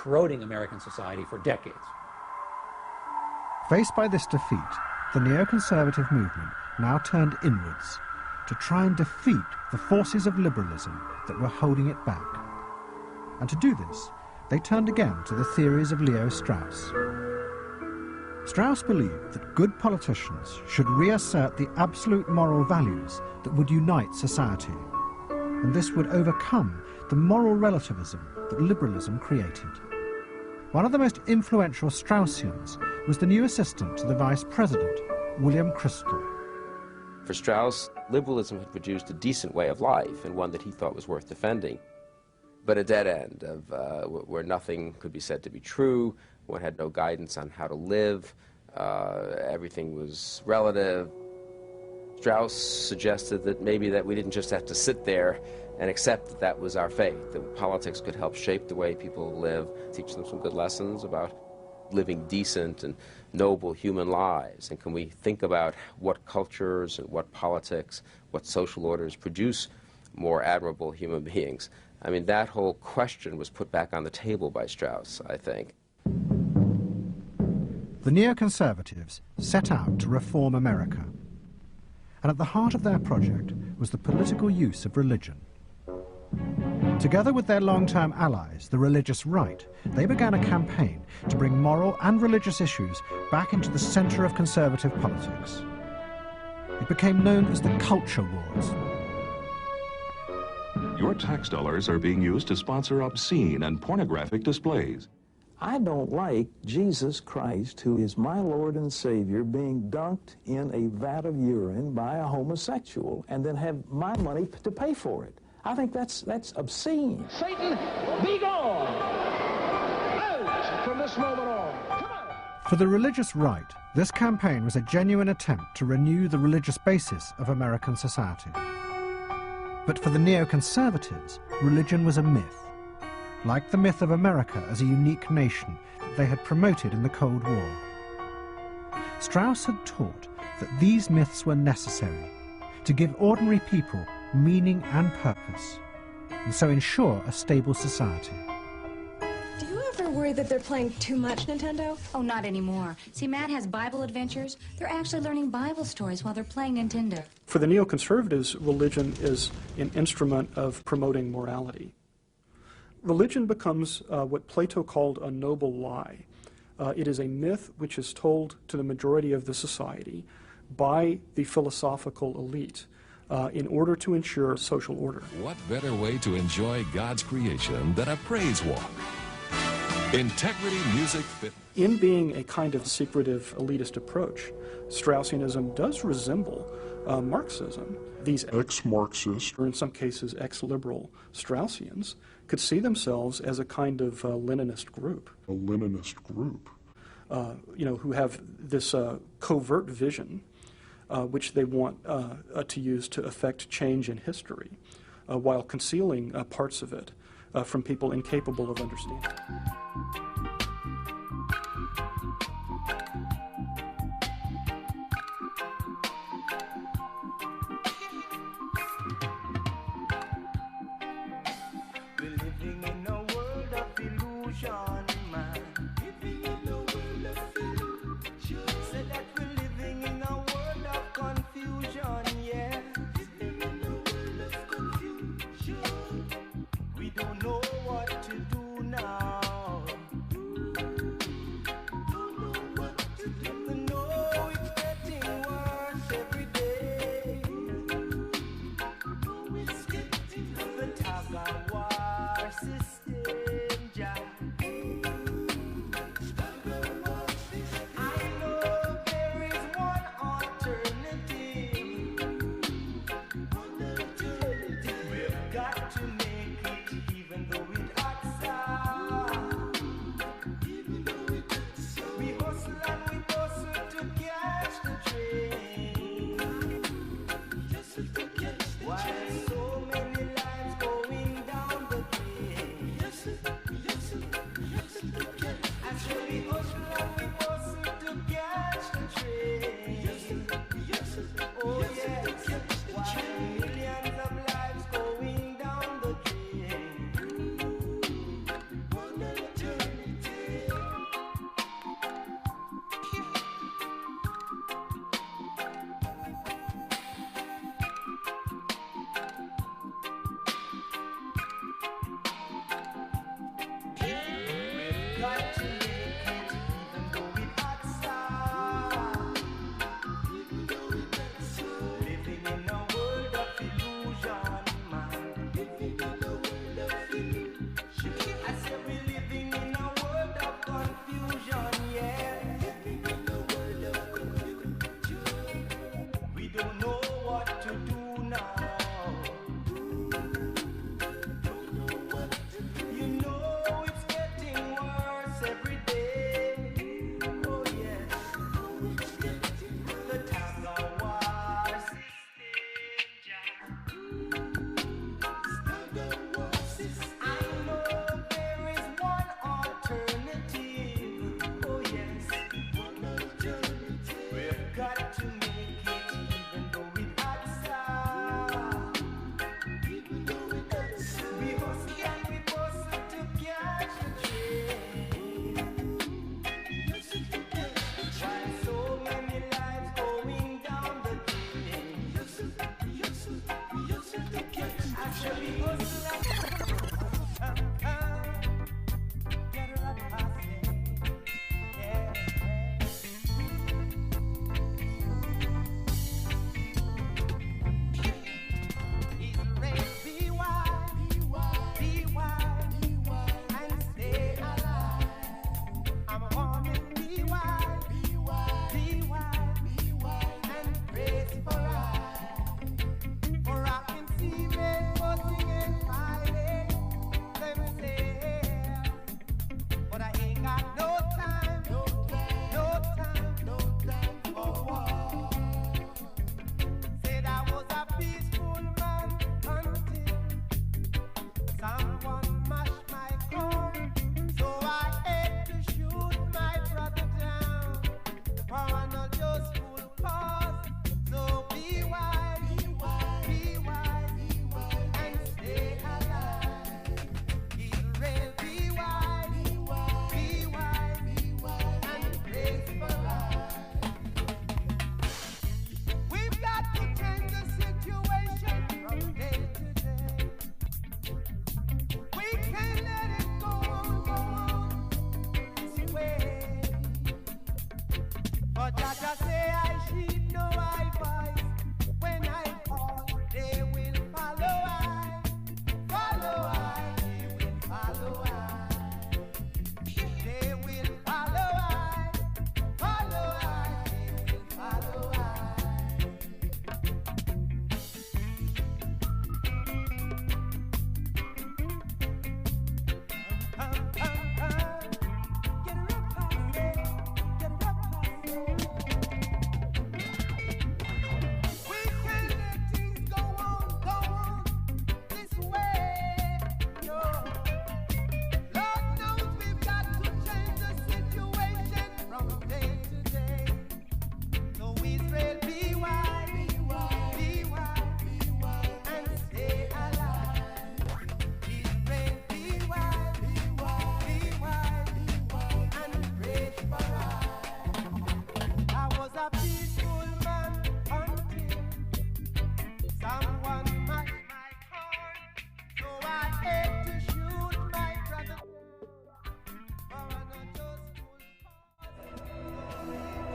corroding American society for decades. Faced by this defeat, the neoconservative movement now turned inwards to try and defeat the forces of liberalism that were holding it back. And to do this, they turned again to the theories of Leo Strauss. Strauss believed that good politicians should reassert the absolute moral values that would unite society, and this would overcome the moral relativism that liberalism created. One of the most influential Straussians was the new assistant to the vice president, Irving Krystol. For Strauss, liberalism had produced a decent way of life and one that he thought was worth defending, but a dead end of where nothing could be said to be true. One had no guidance on how to live. Everything was relative. Strauss suggested that maybe that we didn't just have to sit there and accept that that was our fate, that politics could help shape the way people live, teach them some good lessons about living decent and noble human lives. And can we think about what cultures and what politics, what social orders produce more admirable human beings? I mean, that whole question was put back on the table by Strauss, I think. The neoconservatives set out to reform America. And at the heart of their project was the political use of religion. Together with their long-term allies, the religious right, they began a campaign to bring moral and religious issues back into the center of conservative politics. It became known as the Culture Wars. Your tax dollars are being used to sponsor obscene and pornographic displays. I don't like Jesus Christ, who is my Lord and Savior, being dunked in a vat of urine by a homosexual and then have my money to pay for it. I think that's obscene. Satan, be gone! Out from this moment on! Come on! For the religious right, this campaign was a genuine attempt to renew the religious basis of American society. But for the neoconservatives, religion was a myth, like the myth of America as a unique nation that they had promoted in the Cold War. Strauss had taught that these myths were necessary to give ordinary people meaning and purpose, and so ensure a stable society. Do you ever worry that they're playing too much Nintendo? Oh, not anymore. See, Matt has Bible adventures. They're actually learning Bible stories while they're playing Nintendo. For the neoconservatives, religion is an instrument of promoting morality. Religion becomes what Plato called a noble lie. It is a myth which is told to the majority of the society by the philosophical elite in order to ensure social order. What better way to enjoy God's creation than a praise walk? Integrity, music, fitness. In being a kind of secretive elitist approach, Straussianism does resemble Marxism. These ex-Marxist, or in some cases ex-liberal Straussians, could see themselves as a kind of Leninist group. A Leninist group. Who have this covert vision which they want to use to affect change in history, while concealing parts of it from people incapable of understanding. We're living in a world of illusion, man. Living in a world of illusion. Say that we're living in a world of confusion, yeah. Living in a world of confusion. We don't know what to do now. Don't know what to do. We know it's getting worse every day. Oh, it's getting worse. The tug of war system, Jack.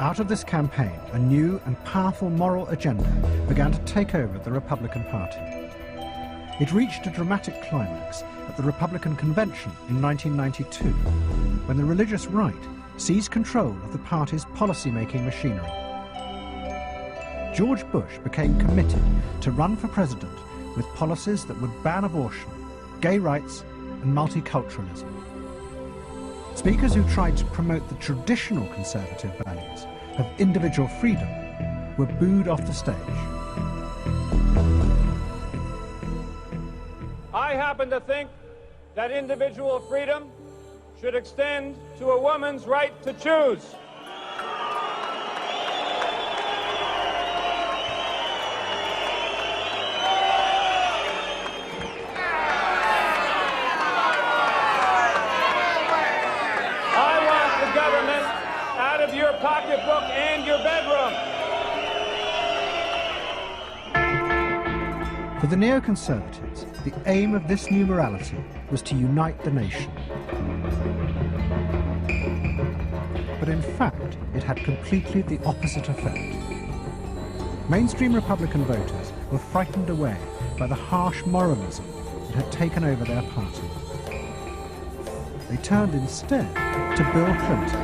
Out of this campaign, a new and powerful moral agenda began to take over the Republican Party. It reached a dramatic climax at the Republican Convention in 1992, when the religious right seized control of the party's policy-making machinery. George Bush became committed to run for president with policies that would ban abortion, gay rights, and multiculturalism. Speakers who tried to promote the traditional conservative values of individual freedom were booed off the stage. I happen to think that individual freedom should extend to a woman's right to choose. Your pocketbook and your bedroom. For the neoconservatives, the aim of this new morality was to unite the nation. but in fact it had completely the opposite effect. Mainstream Republican voters were frightened away by the harsh moralism that had taken over their party. They turned instead to Bill Clinton,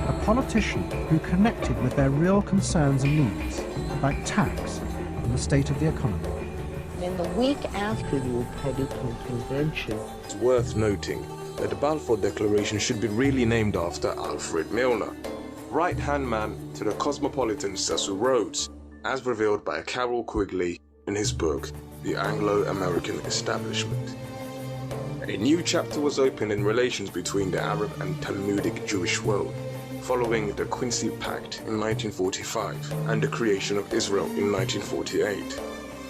a politician who connected with their real concerns and needs, like tax and the state of the economy. In the week after the Republican convention, it's worth noting that the Balfour Declaration should be really named after Alfred Milner, right-hand man to the cosmopolitan Cecil Rhodes, as revealed by Carroll Quigley in his book, The Anglo-American Establishment. A new chapter was opened in relations between the Arab and Talmudic Jewish world, following the Quincy Pact in 1945 and the creation of Israel in 1948.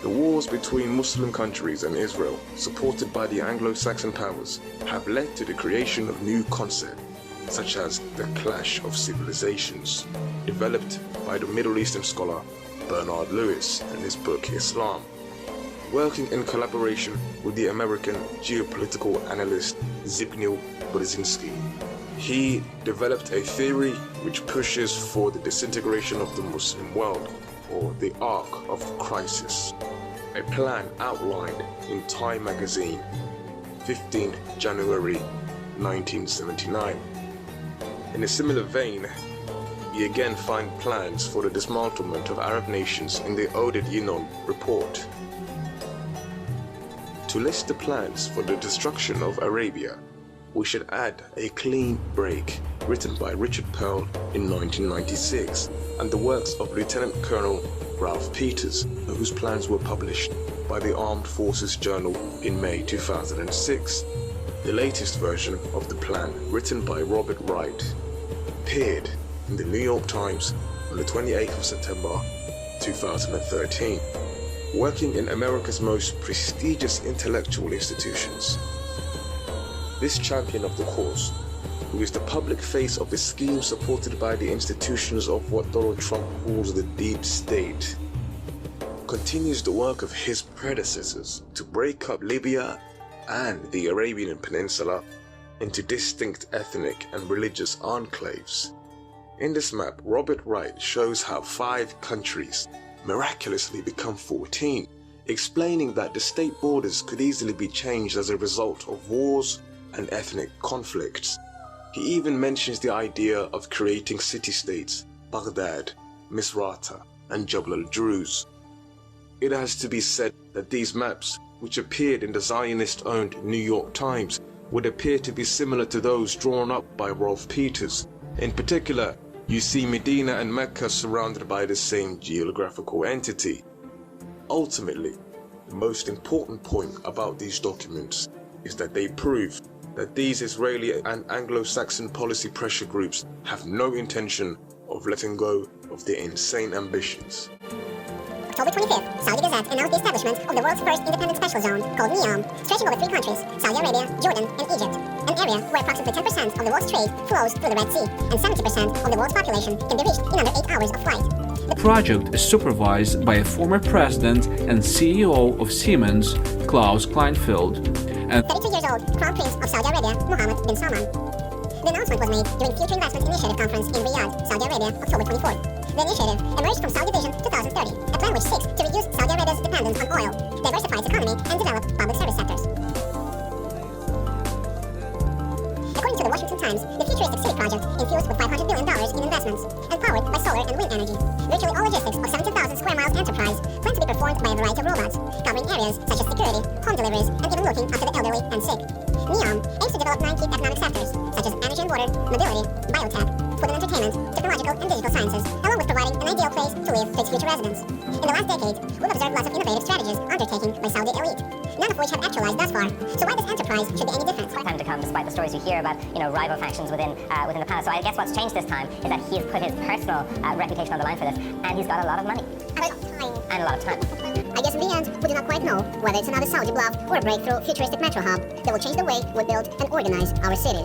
The wars between Muslim countries and Israel, supported by the Anglo-Saxon powers, have led to the creation of new concepts, such as the clash of civilizations, developed by the Middle Eastern scholar Bernard Lewis in his book Islam, working in collaboration with the American geopolitical analyst Zbigniew Brzezinski. He developed a theory which pushes for the disintegration of the Muslim world, or the Arc of Crisis, a plan outlined in Time magazine, 15 January 1979. In a similar vein, we again find plans for the dismantlement of Arab nations in the Oded Yinon report. To list the plans for the destruction of Arabia, we should add A Clean Break, written by Richard Pearl in 1996, and the works of Lieutenant Colonel Ralph Peters, whose plans were published by the Armed Forces Journal in May 2006. The latest version of the plan, written by Robert Wright, appeared in the New York Times on the 28th of September 2013, working in America's most prestigious intellectual institutions. This champion of the cause, who is the public face of the scheme supported by the institutions of what Donald Trump calls the deep state, continues the work of his predecessors to break up Libya and the Arabian Peninsula into distinct ethnic and religious enclaves. In this map, Robert Wright shows how 5 countries miraculously become 14, explaining that the state borders could easily be changed as a result of wars and ethnic conflicts. He even mentions the idea of creating city-states, Baghdad, Misrata, and Jabal al-Druze. It has to be said that these maps, which appeared in the Zionist-owned New York Times, would appear to be similar to those drawn up by Ralph Peters. In particular, you see Medina and Mecca surrounded by the same geographical entity. Ultimately, the most important point about these documents is that they prove that these Israeli and Anglo-Saxon policy pressure groups have no intention of letting go of their insane ambitions. October 25th, Saudi Gazette announced the establishment of the world's first independent special zone called NEOM, stretching over 3 countries, Saudi Arabia, Jordan, and Egypt, an area where approximately 10% of the world's trade flows through the Red Sea, and 70% of the world's population can be reached in under 8 hours of flight. The project is supervised by a former president and CEO of Siemens, Klaus Kleinfeld, and 32 years old Crown Prince of Saudi Arabia, Mohammed bin Salman. The announcement was made during Future Investment Initiative Conference in Riyadh, Saudi Arabia, October 24th. The initiative emerged from Saudi Vision 2030, a plan which seeks to reduce Saudi Arabia's dependence on oil, diversify its economy, and develop public service sectors. According to the Washington Times, the futuristic city project infused with $500 billion in investments and powered by solar and wind energy. Virtually all logistics of 17,000 square miles enterprise plan to be performed by a variety of robots, covering areas such as security, home deliveries, and even looking after the elderly and sick. NEOM aims to develop 9 key economic sectors, such as energy and water, mobility, biotech, food and entertainment, technological and digital sciences, along with providing an ideal place to live for its future residents. In the last decade, we've observed lots of innovative strategies undertaken by Saudi elite, none of which have actualized thus far. So why this enterprise should be any different? Time to come, despite the stories we hear about, rival factions within the palace. So I guess what's changed this time is that he's put his personal reputation on the line for this, and he's got a lot of money. And a lot of time. I guess in the end, we do not quite know whether it's another Saudi bluff or a breakthrough futuristic metro hub that will change the way we build and organize our cities.